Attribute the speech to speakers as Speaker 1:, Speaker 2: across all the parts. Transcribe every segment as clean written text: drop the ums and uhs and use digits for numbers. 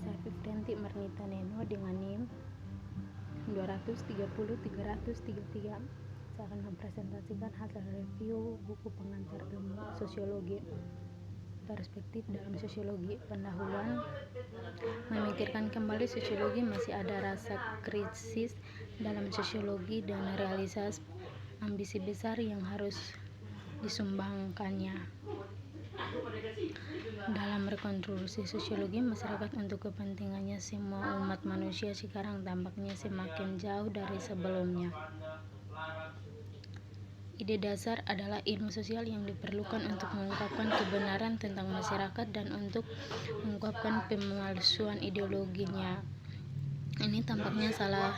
Speaker 1: Saviventi Marnita Neno dengan NIM 230-333 akan mempresentasikan hasil review buku pengantar ilmu sosiologi. Perspektif dalam sosiologi. Pendahuluan memikirkan kembali sosiologi, masih ada rasa krisis dalam sosiologi dan realisasi ambisi besar yang harus disumbangkannya. Dalam rekonstruksi sosiologi masyarakat untuk kepentingannya semua umat manusia sekarang tampaknya semakin jauh dari sebelumnya. Ide dasar adalah ilmu sosial yang diperlukan untuk mengungkapkan kebenaran tentang masyarakat dan untuk mengungkapkan pemalsuan ideologinya. Ini tampaknya salah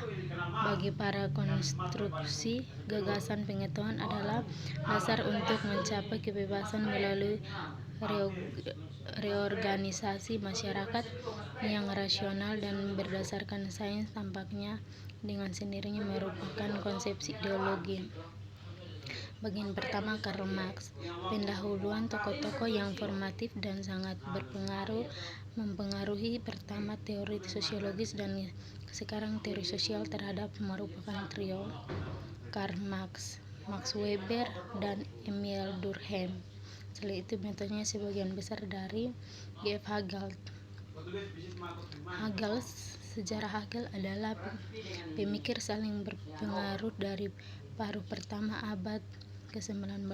Speaker 1: bagi para konstruksi gagasan pengetahuan adalah dasar untuk mencapai kebebasan melalui reorganisasi masyarakat yang rasional dan berdasarkan sains tampaknya dengan sendirinya merupakan konsepsi ideologi. Bagian pertama, Karl Marx. Pendahuluan tokoh-tokoh yang formatif dan sangat mempengaruhi pertama teori sosiologis dan sekarang teori sosial terhadap merupakan trio Karl Marx, Max Weber, dan Emil Durkheim. Setelah itu metodenya sebagian besar dari G.F. Hegel. Sejarah Hegel adalah pemikir saling berpengaruh dari paruh pertama abad ke-19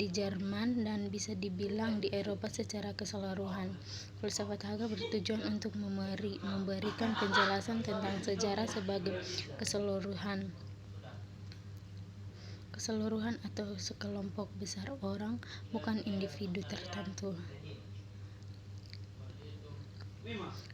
Speaker 1: di Jerman dan bisa dibilang di Eropa secara keseluruhan. Filsafat Hegel bertujuan untuk memberikan penjelasan tentang sejarah sebagai keseluruhan atau sekelompok besar orang, bukan individu tertentu.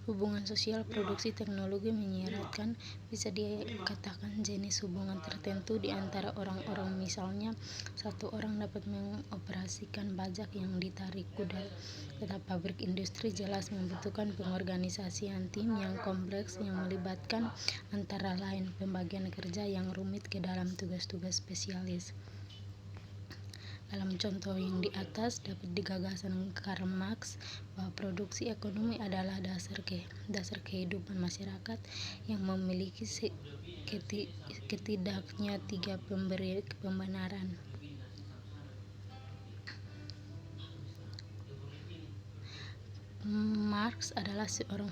Speaker 1: Hubungan sosial produksi teknologi menyeratkan, bisa dikatakan jenis hubungan tertentu di antara orang-orang. Misalnya, satu orang dapat mengoperasikan bajak yang ditarik kuda, tetapi pabrik industri jelas membutuhkan pengorganisasian tim yang kompleks yang melibatkan antara lain pembagian kerja yang rumit ke dalam tugas-tugas spesialis. Dalam contoh yang di atas dapat digagasan Karl Marx bahwa produksi ekonomi adalah dasar kehidupan masyarakat yang memiliki setidaknya 3 pembenaran. Marx adalah seorang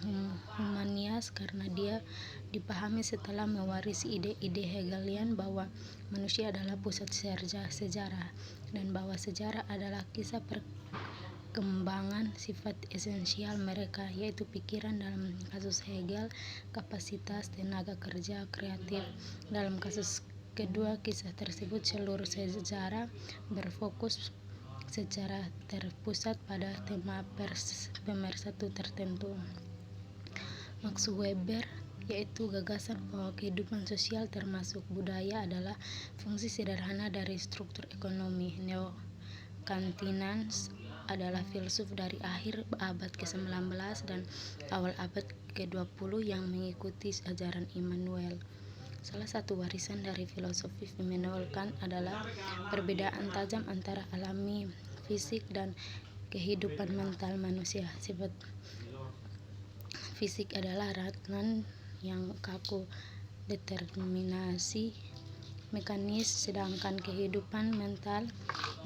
Speaker 1: humanias karena dia dipahami setelah mewarisi ide-ide Hegelian bahwa manusia adalah pusat sejarah dan bahwa sejarah adalah kisah perkembangan sifat esensial mereka, yaitu pikiran. Dalam kasus Hegel, kapasitas tenaga kerja kreatif. Dalam kasus kedua kisah tersebut, seluruh sejarah berfokus secara terpusat pada tema pemersatu tertentu. Max Weber, yaitu gagasan bahwa kehidupan sosial termasuk budaya adalah fungsi sederhana dari struktur ekonomi. Neo-Kantians adalah filsuf dari akhir abad ke-19 dan awal abad ke-20 yang mengikuti ajaran Immanuel. Salah satu warisan dari filosofi Immanuel Kant adalah perbedaan tajam antara alami fisik dan kehidupan mental manusia. Sifat fisik adalah ratan yang kaku, determinasi mekanis, sedangkan kehidupan mental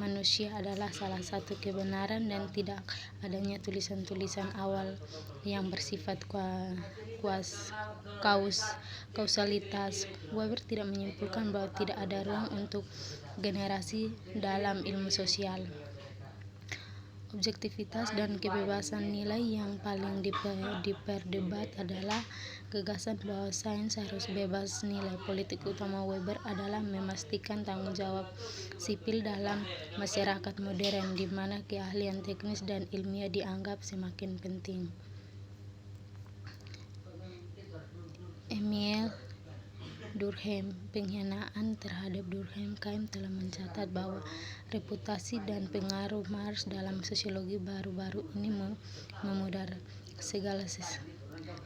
Speaker 1: manusia adalah salah satu kebenaran dan tidak adanya tulisan-tulisan awal yang bersifat kausalitas. Weber tidak menyimpulkan bahwa tidak ada ruang untuk generasi dalam ilmu sosial. Objektivitas dan kebebasan nilai yang paling diperdebat adalah gagasan bahwa sains harus bebas nilai. Politik utama Weber adalah memastikan tanggung jawab sipil dalam masyarakat modern, di mana keahlian teknis dan ilmiah dianggap semakin penting. Emil Durkheim. Penghinaan terhadap Durkheim telah mencatat bahwa reputasi dan pengaruh Marx dalam sosiologi baru-baru ini memudar.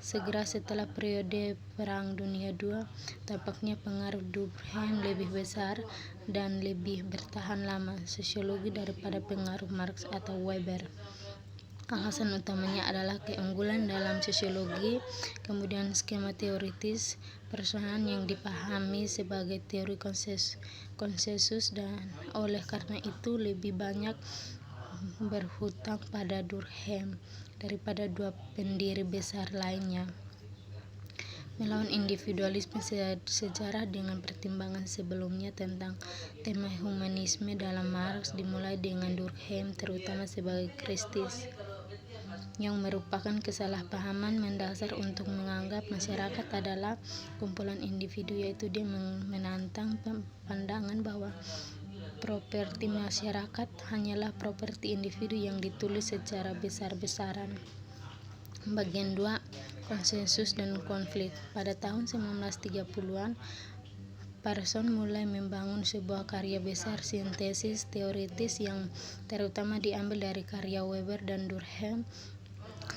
Speaker 1: Segera setelah periode Perang Dunia II, tampaknya pengaruh Durkheim lebih besar dan lebih bertahan lama sosiologi daripada pengaruh Marx atau Weber. Alasan utamanya adalah keunggulan dalam sosiologi, kemudian skema teoritis personal yang dipahami sebagai teori konsensus, dan oleh karena itu lebih banyak berhutang pada Durkheim daripada dua pendiri besar lainnya. Melawan individualisme sejarah dengan pertimbangan sebelumnya tentang tema humanisme dalam Marx dimulai dengan Durkheim terutama sebagai kritis, yang merupakan kesalahpahaman mendasar untuk menganggap masyarakat adalah kumpulan individu, yaitu dia menantang pandangan bahwa properti masyarakat hanyalah properti individu yang ditulis secara besar-besaran. Bagian 2, konsensus dan konflik. Pada tahun 1930-an, Parson mulai membangun sebuah karya besar sintesis teoritis yang terutama diambil dari karya Weber dan Durkheim.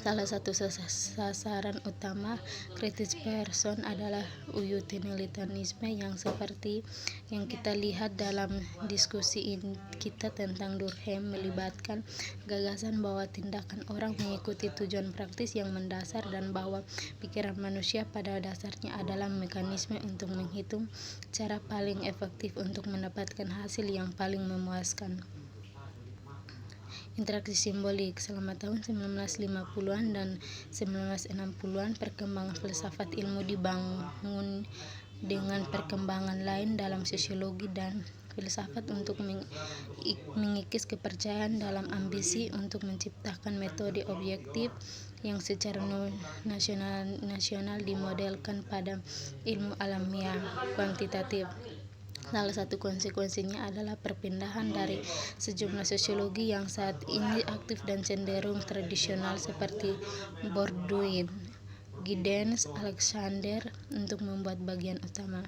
Speaker 1: Salah satu sasaran utama kritis Parson adalah utilitarisme yang seperti yang kita lihat dalam diskusi kita tentang Durkheim, melibatkan gagasan bahwa tindakan orang mengikuti tujuan praktis yang mendasar dan bahwa pikiran manusia pada dasarnya adalah mekanisme untuk menghitung cara paling efektif untuk mendapatkan hasil yang paling memuaskan. Interaksi simbolik. Selama tahun 1950-an dan 1960-an, perkembangan filsafat ilmu dibangun dengan perkembangan lain dalam sosiologi dan filsafat untuk mengikis kepercayaan dalam ambisi untuk menciptakan metode objektif yang secara nasional dimodelkan pada ilmu alamiah kuantitatif. Salah satu konsekuensinya adalah perpindahan dari sejumlah sosiologi yang saat ini aktif dan cenderung tradisional seperti Bourdieu, Giddens, Alexander untuk membuat bagian utama.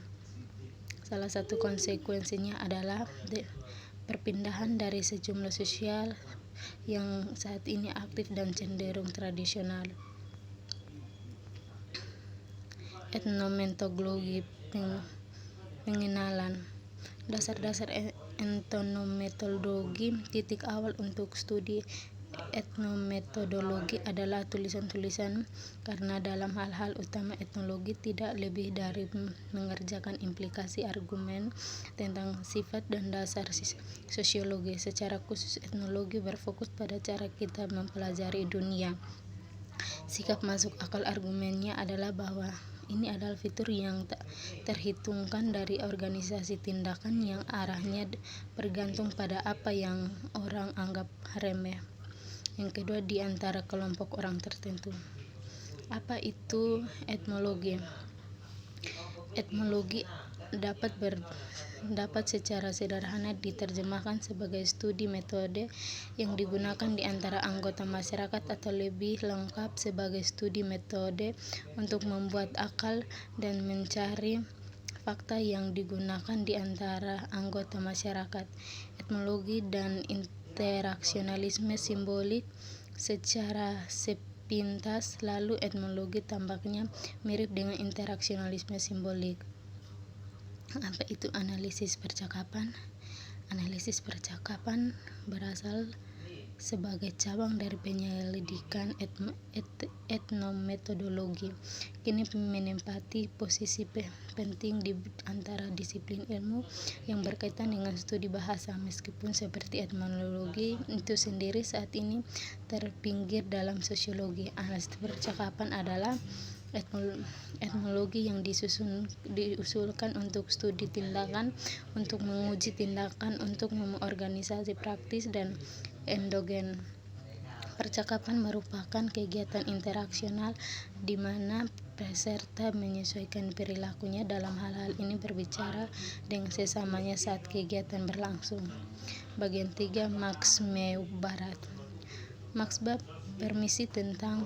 Speaker 1: Salah satu konsekuensinya adalah perpindahan dari sejumlah sosial yang saat ini aktif dan cenderung tradisional. Etnometodologi pengenalan. Dasar-dasar etnometodologi. Titik awal untuk studi etnometodologi adalah tulisan-tulisan, karena dalam hal-hal utama etnologi tidak lebih dari mengerjakan implikasi argumen tentang sifat dan dasar sosiologi. Secara khusus etnologi berfokus pada cara kita mempelajari dunia. Sikap masuk akal argumennya adalah bahwa ini adalah fitur yang tak terhitungkan dari organisasi tindakan yang arahnya bergantung pada apa yang orang anggap remeh. Yang kedua, di antara kelompok orang tertentu. Apa itu etnologi? Etnologi dapat secara sederhana diterjemahkan sebagai studi metode yang digunakan di antara anggota masyarakat, atau lebih lengkap sebagai studi metode untuk membuat akal dan mencari fakta yang digunakan di antara anggota masyarakat. Etnologi dan interaksionalisme simbolik secara sepintas, lalu etnologi tampaknya mirip dengan interaksionalisme simbolik. Apa itu analisis percakapan? Analisis percakapan berasal sebagai cabang dari penyelidikan etnometodologi. Kini menempati posisi penting di antara disiplin ilmu yang berkaitan dengan studi bahasa, meskipun seperti etnologi itu sendiri saat ini terpinggir dalam sosiologi. Analisis percakapan adalah etnologi yang diusulkan untuk studi tindakan, untuk menguji tindakan, untuk mengorganisasi praktis dan endogen. Percakapan merupakan kegiatan interaksional di mana peserta menyesuaikan perilakunya dalam hal-hal ini berbicara dengan sesamanya saat kegiatan berlangsung. Bagian 3, Max Barat. Max bermisi tentang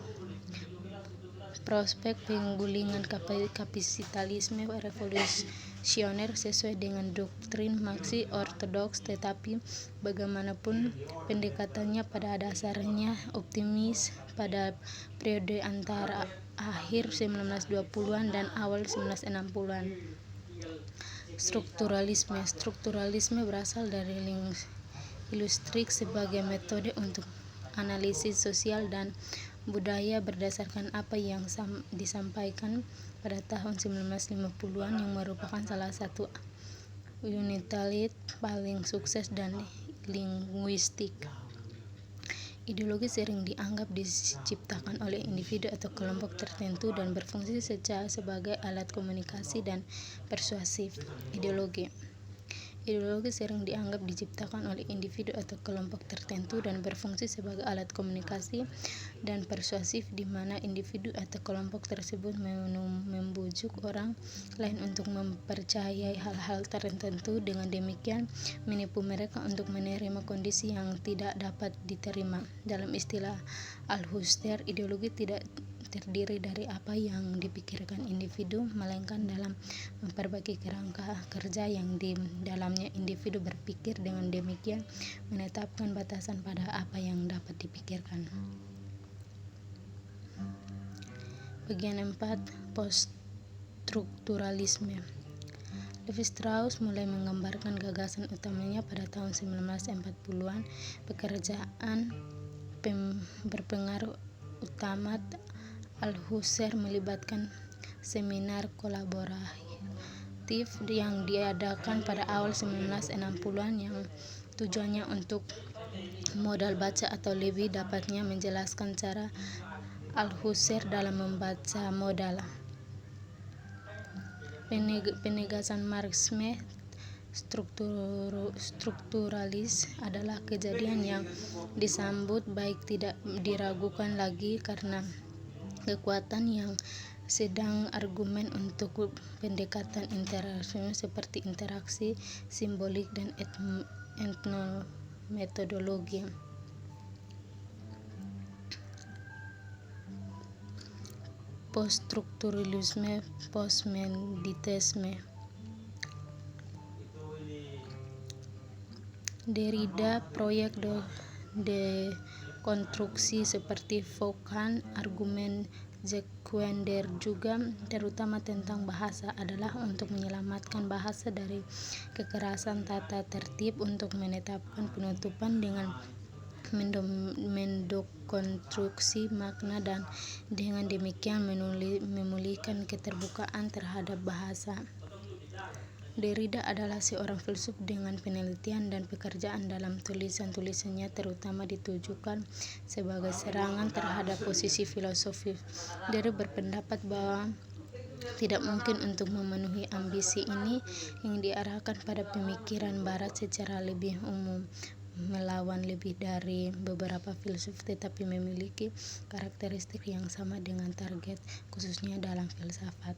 Speaker 1: prospek penggulingan kapitalisme revolusioner sesuai dengan doktrin Marxi ortodoks, tetapi bagaimanapun pendekatannya pada dasarnya optimis pada periode antara akhir 1920-an dan awal 1960-an. Strukturalisme berasal dari linguistik sebagai metode untuk analisis sosial dan budaya berdasarkan apa yang disampaikan pada tahun 1950-an yang merupakan salah satu unit paling sukses dan linguistik. Ideologi sering dianggap diciptakan oleh individu atau kelompok tertentu dan berfungsi sebagai alat komunikasi dan persuasif. Ideologi sering dianggap diciptakan oleh individu atau kelompok tertentu dan berfungsi sebagai alat komunikasi dan persuasif, di mana individu atau kelompok tersebut membujuk orang lain untuk mempercayai hal-hal tertentu, dengan demikian menipu mereka untuk menerima kondisi yang tidak dapat diterima. Dalam istilah Althusser, ideologi tidak terdiri dari apa yang dipikirkan individu, melainkan dalam memperbaiki kerangka kerja yang di dalamnya individu berpikir, dengan demikian menetapkan batasan pada apa yang dapat dipikirkan. Bagian 4. Poststrukturalisme. Levi-Strauss mulai menggambarkan gagasan utamanya pada tahun 1940-an. Pekerjaan berpengaruh utama Althusser melibatkan seminar kolaboratif yang diadakan pada awal 1960-an yang tujuannya untuk modal baca, atau lebih dapatnya menjelaskan cara Althusser dalam membaca modal. Penegasan Marxisme strukturalis adalah kejadian yang disambut baik, tidak diragukan lagi, karena kekuatan yang sedang argumen untuk pendekatan interaksi seperti interaksi simbolik dan etnometodologi. Poststrukturalisme, postmediatisme. Derrida, proyek dekonstruksi seperti Foucault, argumen Secunder juga, terutama tentang bahasa, adalah untuk menyelamatkan bahasa dari kekerasan tata tertib, untuk menetapkan penutupan dengan mendekonstruksi makna, dan dengan demikian memulihkan keterbukaan terhadap bahasa. Derrida adalah seorang filsuf dengan penelitian dan pekerjaan dalam tulisan-tulisannya terutama ditujukan sebagai serangan terhadap posisi filosofis. Derrida berpendapat bahwa tidak mungkin untuk memenuhi ambisi ini yang diarahkan pada pemikiran Barat secara lebih umum, melawan lebih dari beberapa filsuf, tetapi memiliki karakteristik yang sama dengan target, khususnya dalam filsafat.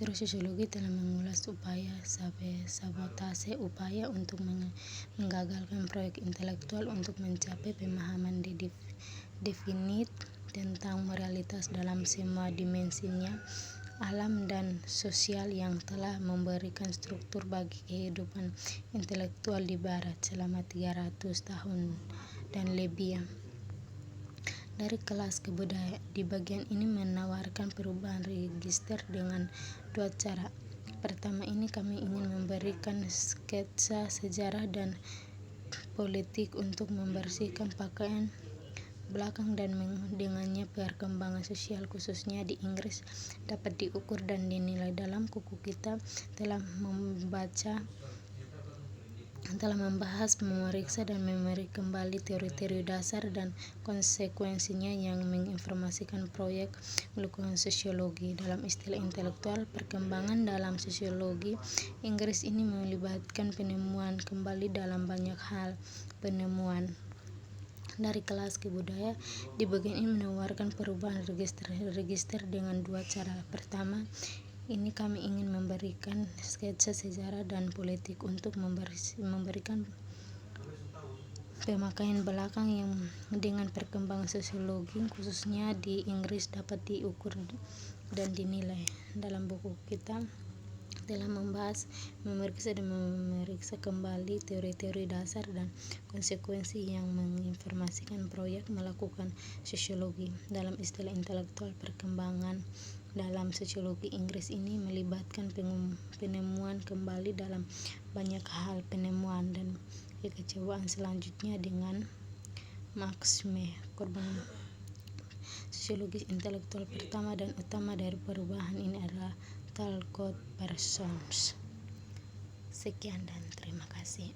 Speaker 1: Teori sosiologi telah mengulas upaya sabotase upaya untuk menggagalkan proyek intelektual untuk mencapai pemahaman definit tentang realitas dalam semua dimensinya, alam dan sosial, yang telah memberikan struktur bagi kehidupan intelektual di Barat selama 300 tahun dan lebih. Dari kelas kebudayaan, di bagian ini menawarkan perubahan register dengan dua cara. Pertama ini kami ingin memberikan sketsa sejarah dan politik untuk membersihkan pakaian belakang dan dengannya perkembangan sosial khususnya di Inggris dapat diukur dan dinilai. Dalam buku kita telah membahas, memeriksa dan memeriksa kembali teori-teori dasar dan konsekuensinya yang menginformasikan proyek melakukan sosiologi. Dalam istilah intelektual, perkembangan dalam sosiologi Inggris ini melibatkan penemuan kembali dalam banyak hal. Penemuan dari kelas kebudayaan di bagian ini menawarkan perubahan register dengan dua cara. Pertama ini kami ingin memberikan sketsa sejarah dan politik untuk memberikan pemakaian belakang yang dengan perkembangan sosiologi khususnya di Inggris dapat diukur dan dinilai. Dalam buku kita telah membahas, memeriksa dan memeriksa kembali teori-teori dasar dan konsekuensi yang menginformasikan proyek melakukan sosiologi. Dalam istilah intelektual, perkembangan dalam sosiologi Inggris ini melibatkan penemuan kembali dalam banyak hal, penemuan dan kekecewaan selanjutnya dengan Max May, korban sosiologis intelektual pertama dan utama dari perubahan ini adalah Talcott Parsons. Sekian dan terima kasih.